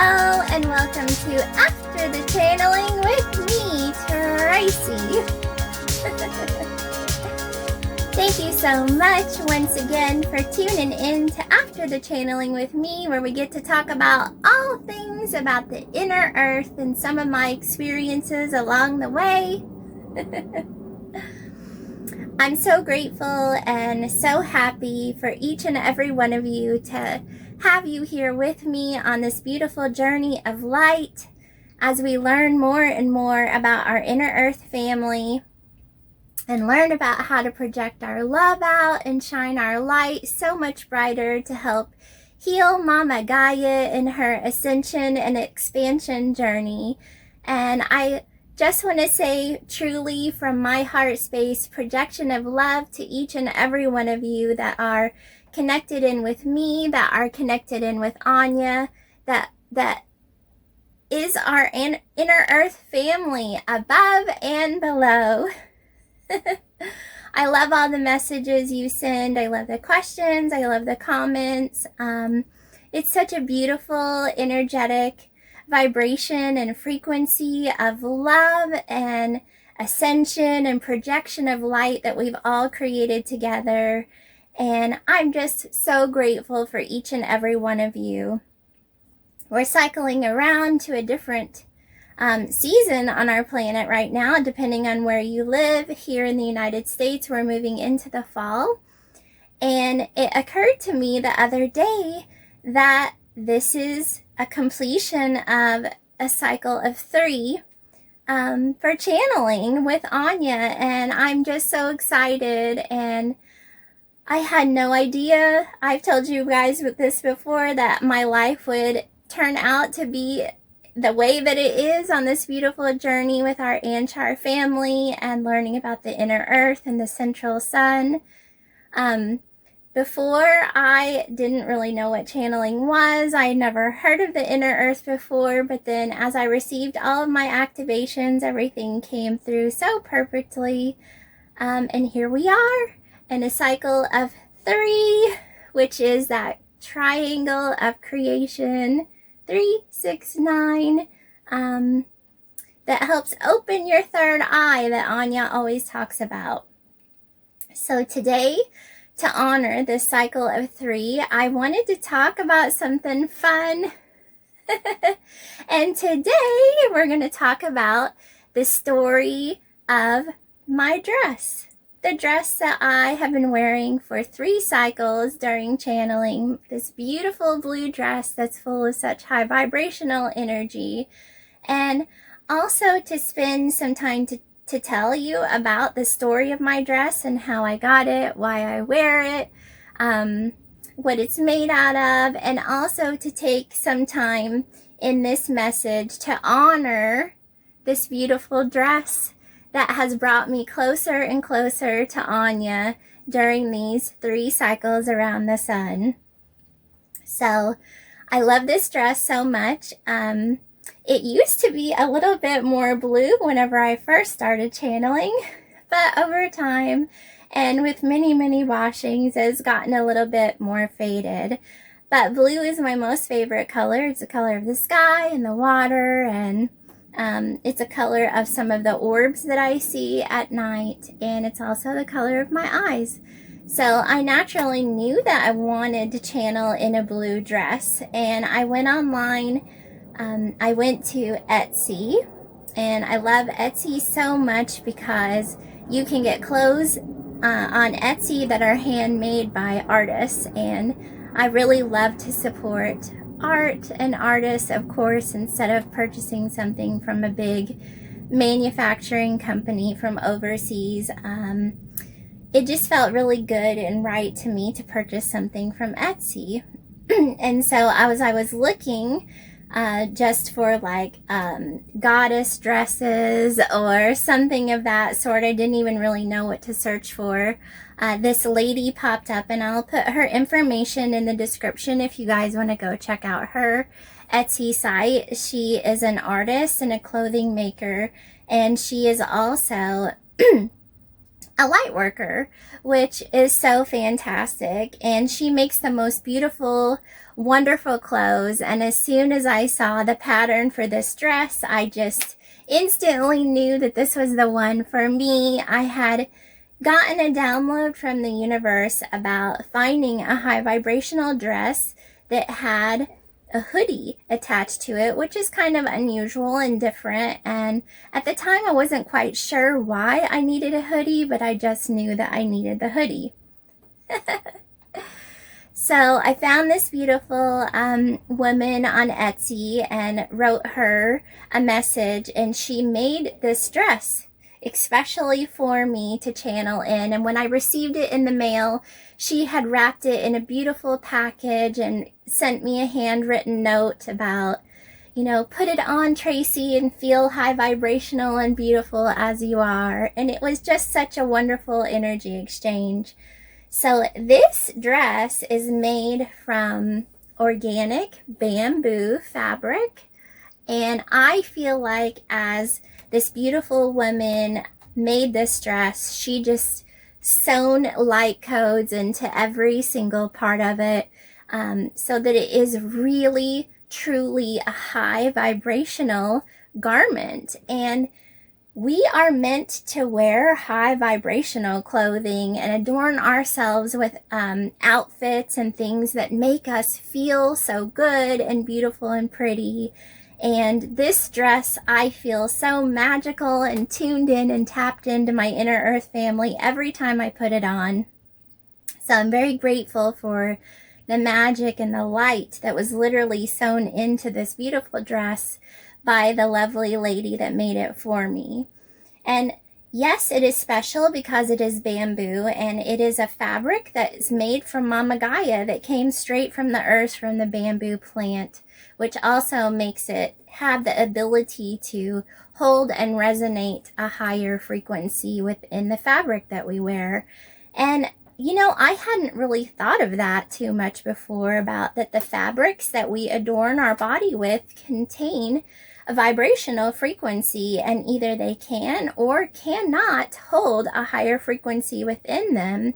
Hello and welcome to After the Channeling with me, Tracy. Thank you so much once again for tuning in to After the Channeling with me, where we get to talk about all things about the inner earth and some of my experiences along the way. I'm so grateful and so happy for each and every one of you to have you here with me on this beautiful journey of light as we learn more and more about our inner earth family and learn about how to project our love out and shine our light so much brighter to help heal Mama Gaia in her ascension and expansion journey. And I just want to say truly from my heart space, projection of love to each and every one of you that are connected in with me, that are connected in with Anya, that is our inner earth family above and below. I love all the messages you send. I love the questions. I love the comments. It's such a beautiful, energetic vibration and frequency of love and ascension and projection of light that we've all created together. And I'm just so grateful for each and every one of you. We're cycling around to a different season on our planet right now, depending on where you live. Here in the United States, we're moving into the fall. And it occurred to me the other day that this is a completion of a cycle of 3 for channeling with Anya. And I'm just so excited, and I had no idea, I've told you guys this before, that my life would turn out to be the way that it is on this beautiful journey with our Anshar family and learning about the inner earth and the central sun. Before, I didn't really know what channeling was. I had never heard of the inner earth before, but then as I received all of my activations, everything came through so perfectly. And here we are in a cycle of 3, which is that triangle of creation, 3, 6, 9, that helps open your third eye that Anya always talks about. So today, to honor this cycle of 3, I wanted to talk about something fun. And today we're going to talk about the story of my dress. The dress that I have been wearing for 3 cycles during channeling. This beautiful blue dress that's full of such high vibrational energy. And also to spend some time to tell you about the story of my dress and how I got it, why I wear it, what it's made out of, and also to take some time in this message to honor this beautiful dress that has brought me closer and closer to Anya during these 3 cycles around the sun. So I love this dress so much. It used to be a little bit more blue whenever I first started channeling, but over time and with many, many washings, it's gotten a little bit more faded. But blue is my most favorite color. It's the color of the sky and the water, and it's a color of some of the orbs that I see at night, and it's also the color of my eyes. So I naturally knew that I wanted to channel in a blue dress, and I went online. I went to Etsy, and I love Etsy so much because you can get clothes on Etsy that are handmade by artists, and I really love to support art and artists, of course, instead of purchasing something from a big manufacturing company from overseas. It just felt really good and right to me to purchase something from Etsy. And so I was looking just for like goddess dresses or something of that sort. I didn't even really know what to search for. This lady popped up, and I'll put her information in the description if you guys want to go check out her Etsy site. She is an artist and a clothing maker, and she is also a light worker, which is so fantastic. And she makes the most beautiful, wonderful clothes. And as soon as I saw the pattern for this dress, I just instantly knew that this was the one for me. I had gotten a download from the universe about finding a high vibrational dress that had a hoodie attached to it, which is kind of unusual and different. And at the time, I wasn't quite sure why I needed a hoodie, but I just knew that I needed the hoodie. So I found this beautiful woman on Etsy and wrote her a message, and she made this dress especially for me to channel in. And when I received it in the mail, she had wrapped it in a beautiful package and sent me a handwritten note about, you know, put it on, Tracy, and feel high vibrational and beautiful as you are. And it was just such a wonderful energy exchange. So this dress is made from organic bamboo fabric, and I feel like as this beautiful woman made this dress, she just sewn light codes into every single part of it, so that it is really, truly a high vibrational garment. And we are meant to wear high vibrational clothing and adorn ourselves with outfits and things that make us feel so good and beautiful and pretty. And this dress, I feel so magical and tuned in and tapped into my inner earth family every time I put it on. So I'm very grateful for the magic and the light that was literally sewn into this beautiful dress by the lovely lady that made it for me. And yes, it is special because it is bamboo, and it is a fabric that is made from Mama Gaia that came straight from the earth, from the bamboo plant, which also makes it have the ability to hold and resonate a higher frequency within the fabric that we wear. And you know, I hadn't really thought of that too much before, about that the fabrics that we adorn our body with contain a vibrational frequency, and either they can or cannot hold a higher frequency within them.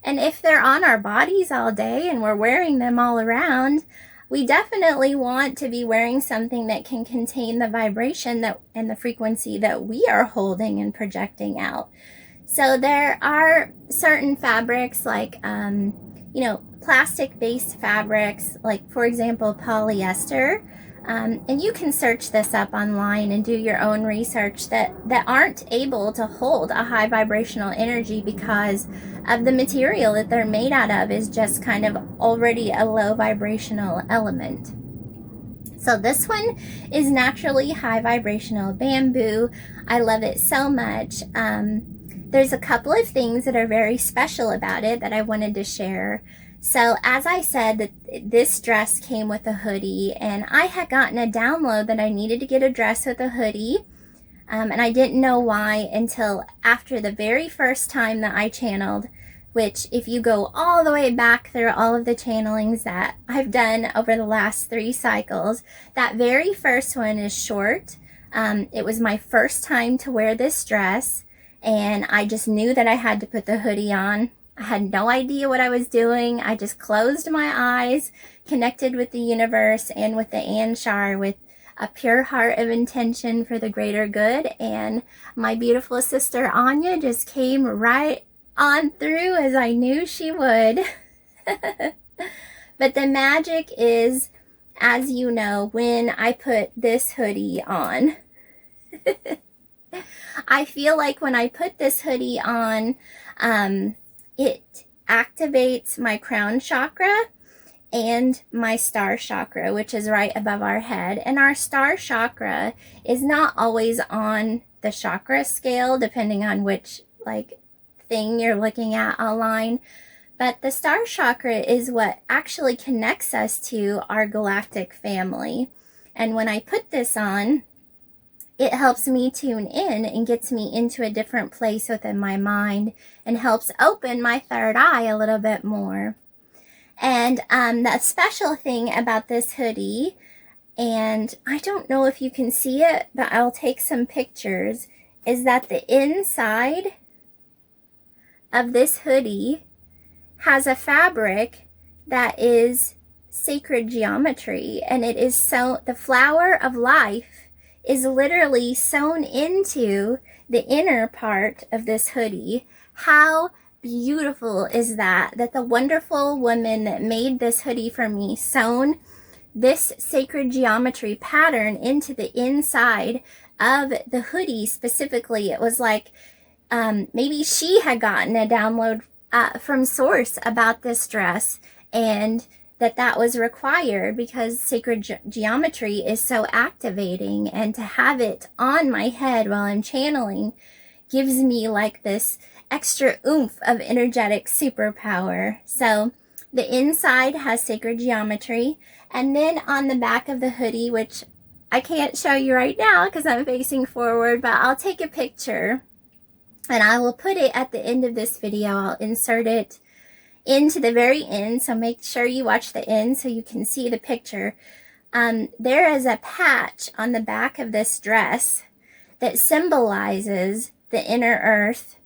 And if they're on our bodies all day and we're wearing them all around, we definitely want to be wearing something that can contain the vibration that and the frequency that we are holding and projecting out. So there are certain fabrics like, you know, plastic-based fabrics, like, for example, polyester. And you can search this up online and do your own research, that aren't able to hold a high vibrational energy because of the material that they're made out of is just kind of already a low vibrational element. So this one is naturally high vibrational bamboo. I love it so much. There's a couple of things that are very special about it that I wanted to share. So as I said, that this dress came with a hoodie, and I had gotten a download that I needed to get a dress with a hoodie, and I didn't know why until after the very first time that I channeled, which if you go all the way back through all of the channelings that I've done over the last 3 cycles, that very first one is short. It was my first time to wear this dress, and I just knew that I had to put the hoodie on. I had no idea what I was doing. I just closed my eyes, connected with the universe and with the Anshar with a pure heart of intention for the greater good. And my beautiful sister Anya just came right on through, as I knew she would. But the magic is, as you know, when I put this hoodie on. I feel like when I put this hoodie on, it activates my crown chakra and my star chakra, which is right above our head. And our star chakra is not always on the chakra scale, depending on which thing you're looking at online. But the star chakra is what actually connects us to our galactic family. And when I put this on, it helps me tune in and gets me into a different place within my mind and helps open my third eye a little bit more. And the special thing about this hoodie, and I don't know if you can see it, but I'll take some pictures, is that the inside of this hoodie has a fabric that is sacred geometry, and it is so the flower of life is literally sewn into the inner part of this hoodie. How beautiful is that the wonderful woman that made this hoodie for me sewn this sacred geometry pattern into the inside of the hoodie specifically. It was like maybe she had gotten a download from source about this dress, and that was required because sacred geometry is so activating, and to have it on my head while I'm channeling gives me like this extra oomph of energetic superpower. So the inside has sacred geometry, and then on the back of the hoodie, which I can't show you right now because I'm facing forward, but I'll take a picture and I will put it at the end of this video. I'll insert it into the very end, so make sure you watch the end so you can see the picture. There is a patch on the back of this dress that symbolizes the inner earth,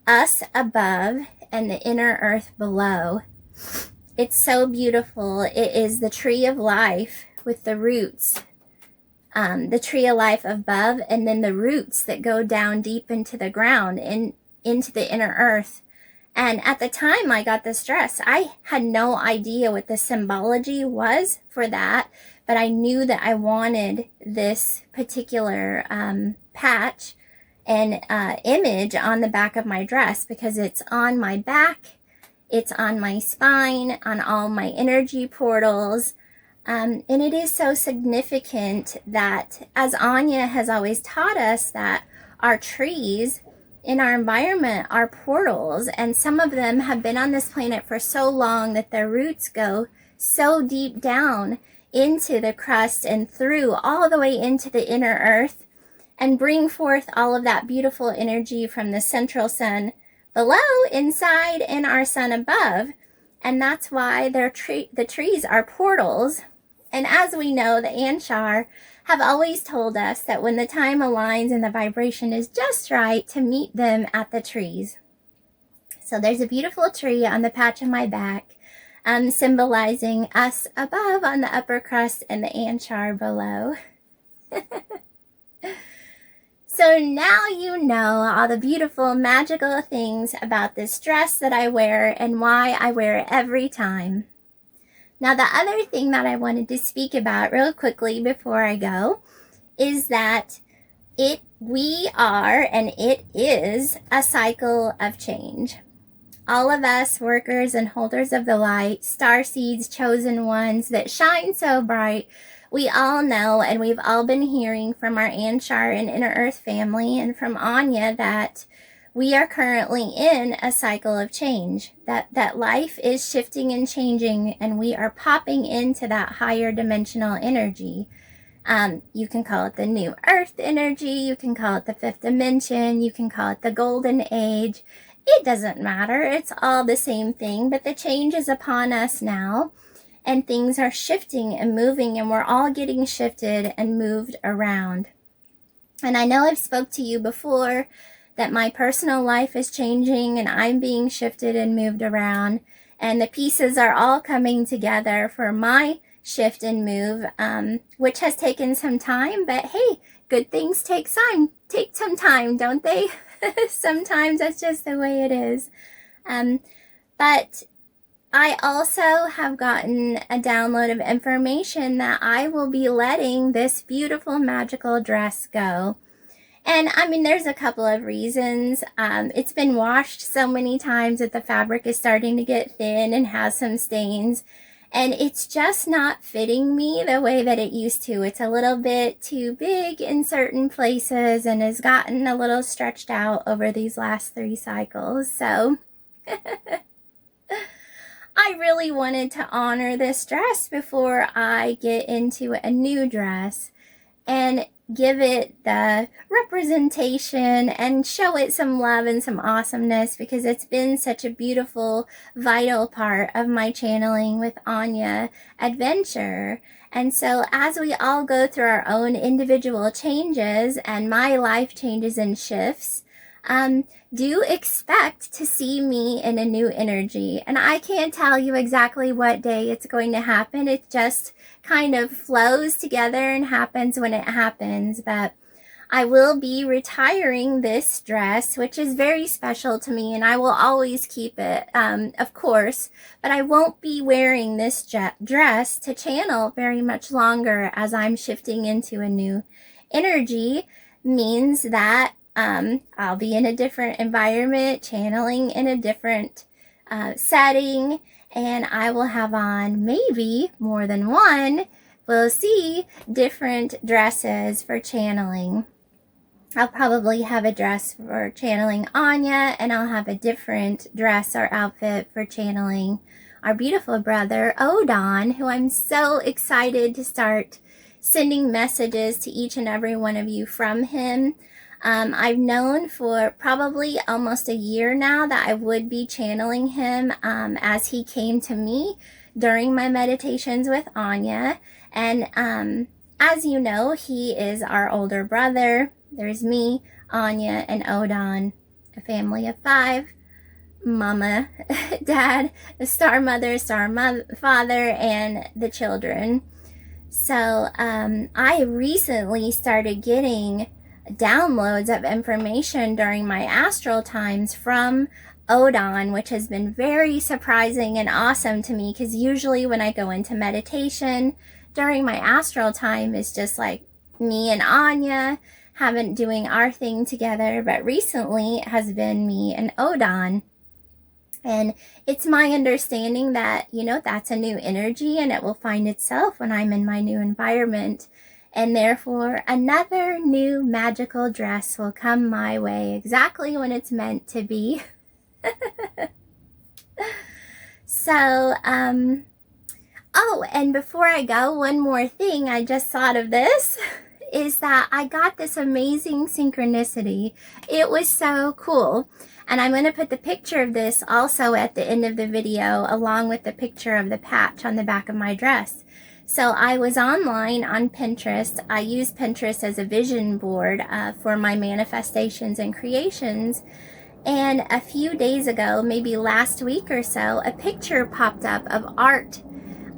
us above, and the inner earth below. It's so beautiful. It is the tree of life with the roots, the tree of life above, and then the roots that go down deep into the ground and into the inner earth. And at the time I got this dress, I had no idea what the symbology was for that, but I knew that I wanted this particular patch and image on the back of my dress because it's on my back, it's on my spine, on all my energy portals. And it is so significant that, as Anya has always taught us, that our trees in our environment are portals, and some of them have been on this planet for so long that their roots go so deep down into the crust and through all the way into the inner earth and bring forth all of that beautiful energy from the central sun below, inside, and our sun above. And that's why the trees are portals. And as we know, the Anshar have always told us that when the time aligns and the vibration is just right, to meet them at the trees. So there's a beautiful tree on the patch of my back, symbolizing us above on the upper crust and the Anshar below. So now you know all the beautiful, magical things about this dress that I wear and why I wear it every time. Now, the other thing that I wanted to speak about real quickly before I go is that we are and it is a cycle of change. All of us workers and holders of the light, star seeds, chosen ones that shine so bright, we all know, and we've all been hearing from our Anshar and Inner Earth family and from Anya that we are currently in a cycle of change, that life is shifting and changing, and we are popping into that higher dimensional energy. You can call it the new earth energy, you can call it the fifth dimension, you can call it the golden age. It doesn't matter, it's all the same thing, but the change is upon us now, and things are shifting and moving, and we're all getting shifted and moved around. And I know I've spoke to you before that my personal life is changing and I'm being shifted and moved around, and the pieces are all coming together for my shift and move, which has taken some time, but hey, good things take some time, don't they? Sometimes that's just the way it is. But I also have gotten a download of information that I will be letting this beautiful magical dress go. And I mean, there's a couple of reasons. It's been washed so many times that the fabric is starting to get thin and has some stains. And it's just not fitting me the way that it used to. It's a little bit too big in certain places and has gotten a little stretched out over these last 3 cycles. So I really wanted to honor this dress before I get into a new dress and give it the representation and show it some love and some awesomeness, because it's been such a beautiful, vital part of my channeling with Anya adventure. And so as we all go through our own individual changes and my life changes and shifts, do expect to see me in a new energy. And I can't tell you exactly what day it's going to happen. It just kind of flows together and happens when it happens. But I will be retiring this dress, which is very special to me, and I will always keep it, of course, but I won't be wearing this dress to channel very much longer, as I'm shifting into a new energy. Means that I'll be in a different environment, channeling in a different setting, and I will have on maybe more than one, we'll see, different dresses for channeling. I'll probably have a dress for channeling Anya, and I'll have a different dress or outfit for channeling our beautiful brother, Odon, who I'm so excited to start sending messages to each and every one of you from him. I've known for probably almost a year now that I would be channeling him as he came to me during my meditations with Anya. And as you know, he is our older brother. There's me, Anya, and Odon, a family of 5. Mama, Dad, the star mother, father, and the children. So I recently started getting downloads of information during my astral times from Odon, which has been very surprising and awesome to me, because usually when I go into meditation during my astral time, it's just like me and Anya doing our thing together, but recently it has been me and Odon. And it's my understanding that, that's a new energy, and it will find itself when I'm in my new environment. And therefore, another new magical dress will come my way exactly when it's meant to be. So, oh, and before I go, one more thing I just thought of this. Is that I got this amazing synchronicity. It was so cool. And I'm going to put the picture of this also at the end of the video, along with the picture of the patch on the back of my dress. So I was online on Pinterest. I use Pinterest as a vision board for my manifestations and creations. And a few days ago, maybe last week or so, a picture popped up of art.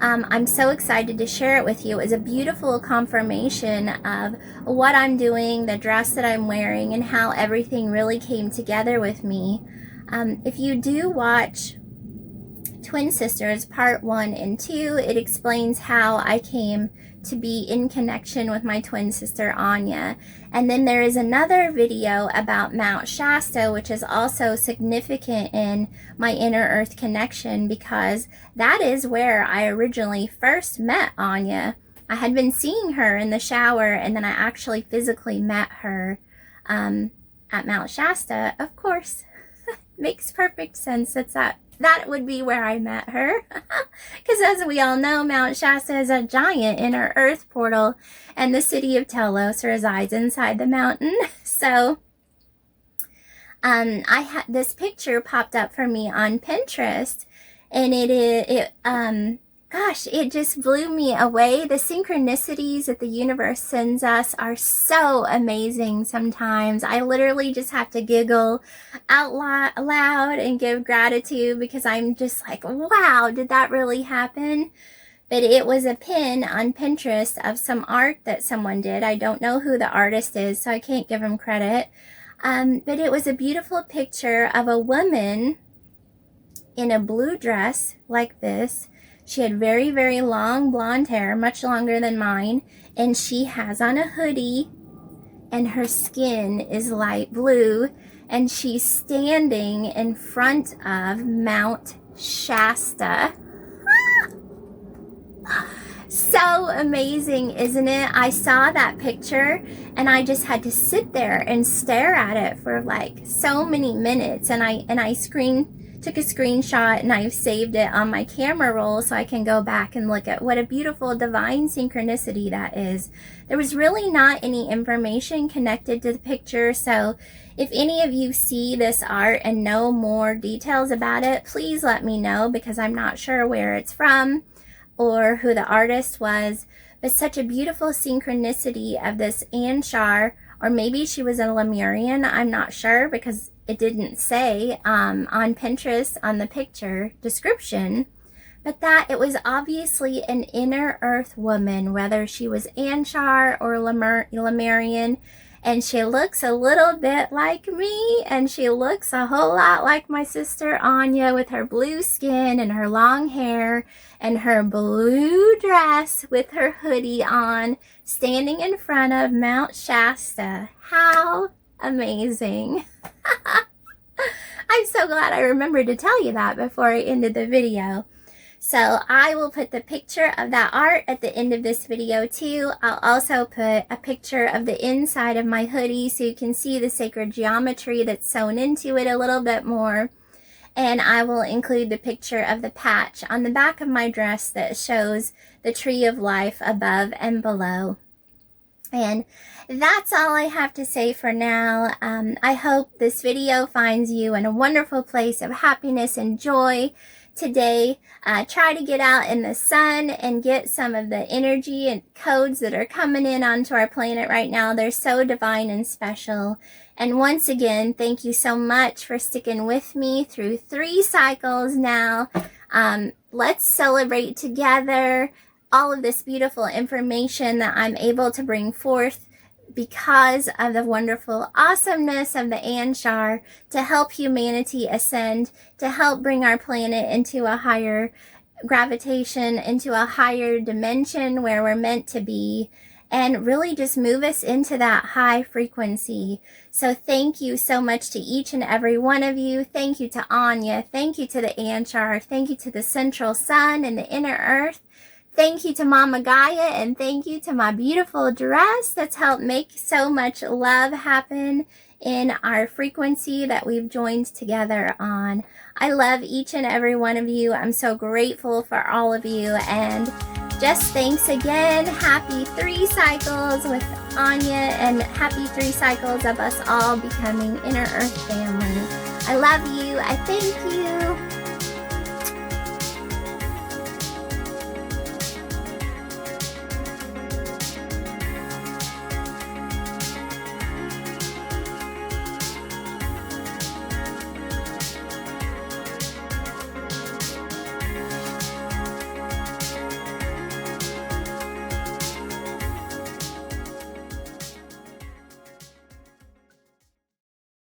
I'm so excited to share it with you. It was a beautiful confirmation of what I'm doing, the dress that I'm wearing, and how everything really came together with me. If you do watch Twin Sisters Part 1 and 2, it explains how I came to be in connection with my twin sister Anya. And then there is another video about Mount Shasta, which is also significant in my inner earth connection, because that is where I originally first met Anya. I had been seeing her in the shower, and then I actually physically met her at Mount Shasta. Of course, makes perfect sense. That would be where I met her. Because as we all know, Mount Shasta is a giant inner earth portal, and the city of Telos resides inside the mountain. So I had this picture popped up for me on Pinterest, and it just blew me away. The synchronicities that the universe sends us are so amazing sometimes. I literally just have to giggle out loud and give gratitude, because I'm just like, wow, did that really happen? But it was a pin on Pinterest of some art that someone did. I don't know who the artist is, so I can't give him credit. But it was a beautiful picture of a woman in a blue dress like this. She had very, very long blonde hair, much longer than mine, and she has on a hoodie, and her skin is light blue, and she's standing in front of Mount Shasta. So amazing, isn't it? I saw that picture, and I just had to sit there and stare at it for like so many minutes, and I took a screenshot, and I've saved it on my camera roll so I can go back and look at what a beautiful divine synchronicity that is. There was really not any information connected to the picture, so if any of you see this art and know more details about it, please let me know, because I'm not sure where it's from or who the artist was. But such a beautiful synchronicity of this Anshar, or maybe she was a Lemurian. I'm not sure because it didn't say on Pinterest on the picture description, but that it was obviously an inner earth woman, whether she was Anshar or Lemurian. And she looks a little bit like me, and she looks a whole lot like my sister Anya with her blue skin and her long hair and her blue dress with her hoodie on, standing in front of Mount Shasta. How amazing. I'm so glad I remembered to tell you that before I ended the video. So I will put the picture of that art at the end of this video too. I'll also put a picture of the inside of my hoodie so you can see the sacred geometry that's sewn into it a little bit more. And I will include the picture of the patch on the back of my dress that shows the tree of life above and below. And that's all I have to say for now. I hope this video finds you in a wonderful place of happiness and joy today. Try to get out in the sun and get some of the energy and codes that are coming in onto our planet right now. They're so divine and special. And once again, thank you so much for sticking with me through 3 cycles now. Let's celebrate together all of this beautiful information that I'm able to bring forth because of the wonderful awesomeness of the Anshar to help humanity ascend, to help bring our planet into a higher gravitation, into a higher dimension where we're meant to be, and really just move us into that high frequency. So thank you so much to each and every one of you. Thank you to Anya. Thank you to the Anshar. Thank you to the Central Sun and the Inner Earth. Thank you to Mama Gaia, and thank you to my beautiful dress that's helped make so much love happen in our frequency that we've joined together on. I love each and every one of you. I'm so grateful for all of you, and just thanks again. Happy 3 cycles with Anya, and happy 3 cycles of us all becoming Inner Earth family. I love you. I thank you.